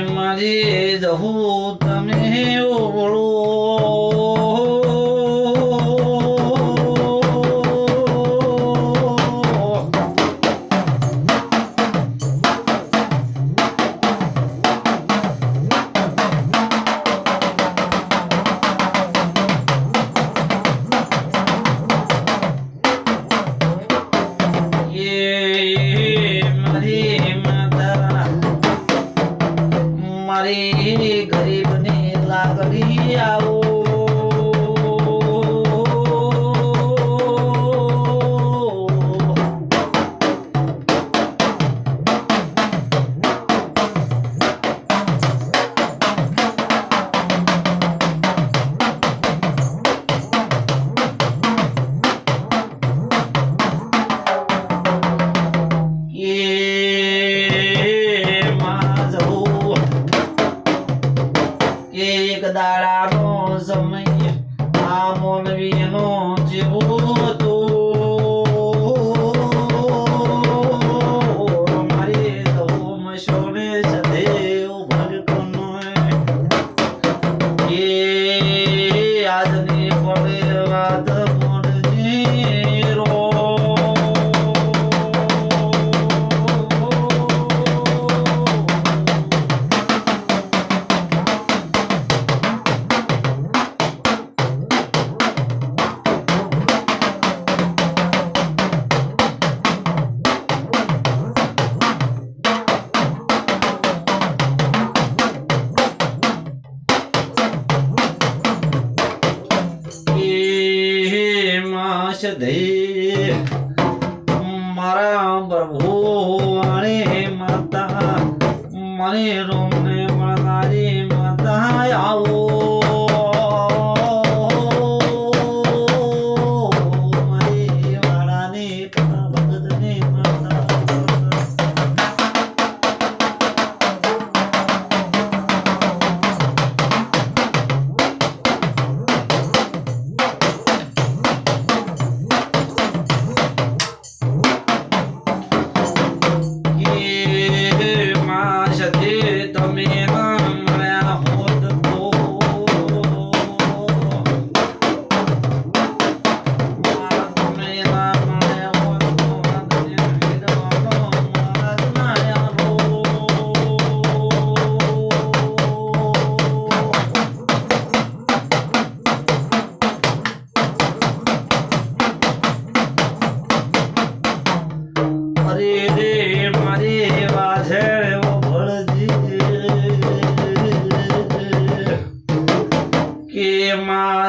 મારી જહું તમે ઓળો મારી ગરીબની લાગણી આવો એક દાડાનો સમય આ મોનવીનો જેવો હતો મારી તો મશોને સદેવ ભટકનો એ આજની પડે વાત મોડજી રો મારા પ્રભુ વાણે માતા મને રોમને મળનારી માતા આવો મારી વાળાની ભગતની માતા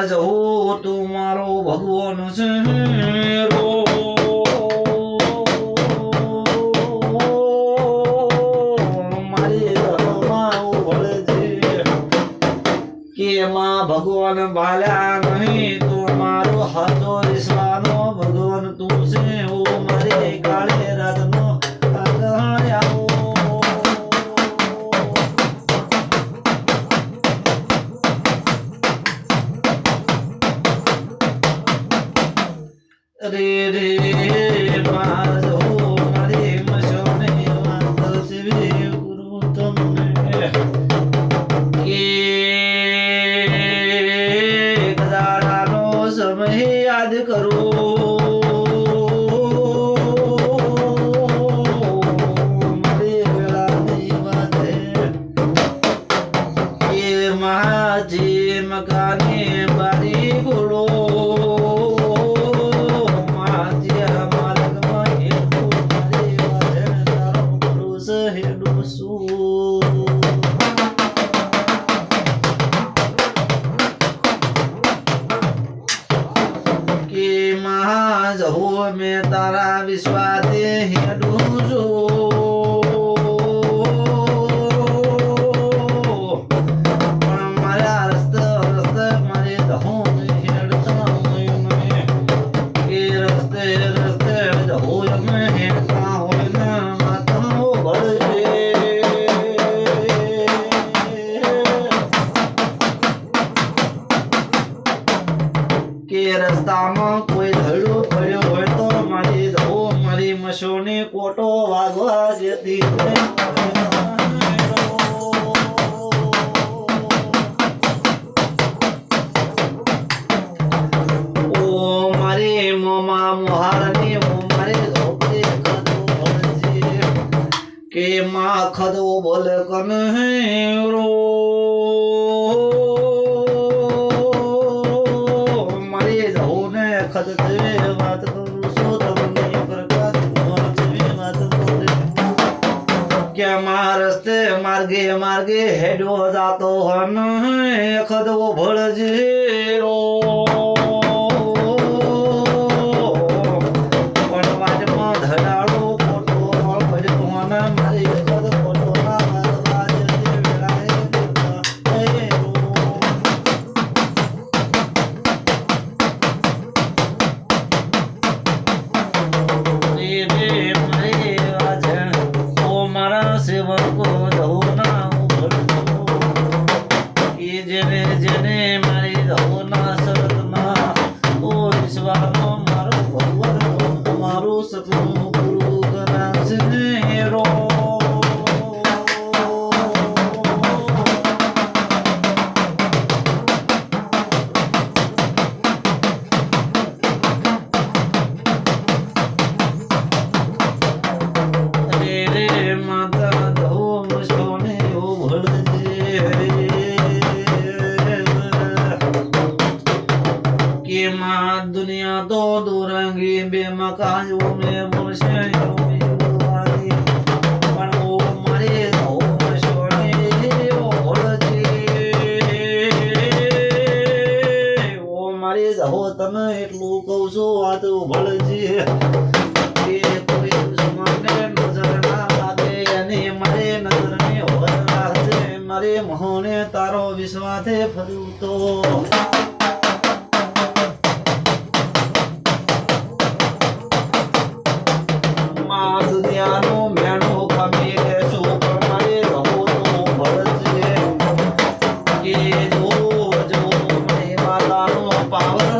જહું તું મારો ભગવાન છે રો મારી કે માં ભગવાન બાલ્યા નહીં તો મારો હાથો વિશ્વાનો ભગવાન તું છે ઓ મારી કાળે રાતનો આગળ આવો રે રે મારો મારી મશોને વાંધો છે ગુરુ તમને કે દાડાનો સમય યાદ કરો મારી વેળાની વાતે કે મહાજી મકાને બારી ગોળો જહો મેં તારા વિશ્વાસે હેડું છું પણ મારા રસ્તે મારે જહો રસ્તામાં કોઈ ધડું પડ્યો હોય તો મારી ધો મારી મશોની કોટો વાગવા જતી રે. ઓ મારી મોમા મોહારની ઓ મારી ધોપડી ખદો ભણજી કે માં ખદો બોલ કન રો મારી ધોને ખદતે વાત કરું છો તમને પ્રકાશ પહોંચવી વાત કરું કે માં રસ્તે માર્ગે માર્ગે હેડો જાતો હન ખદો ભળજી રો दुनिया तो दूरंगी बेमकान वो में मुर्शे यो युवानी पण ओ मारे ओ मशोने ओ भळजी ओ मारे हो तने એટલું કહું છું વાત ભળજી કે કોઈ દુશ્મને નજર ના લાગે અને મારે નજરને હોર રાખજે મારે મોહને તારો વિશ્વાસે ફર્યું તો પાવર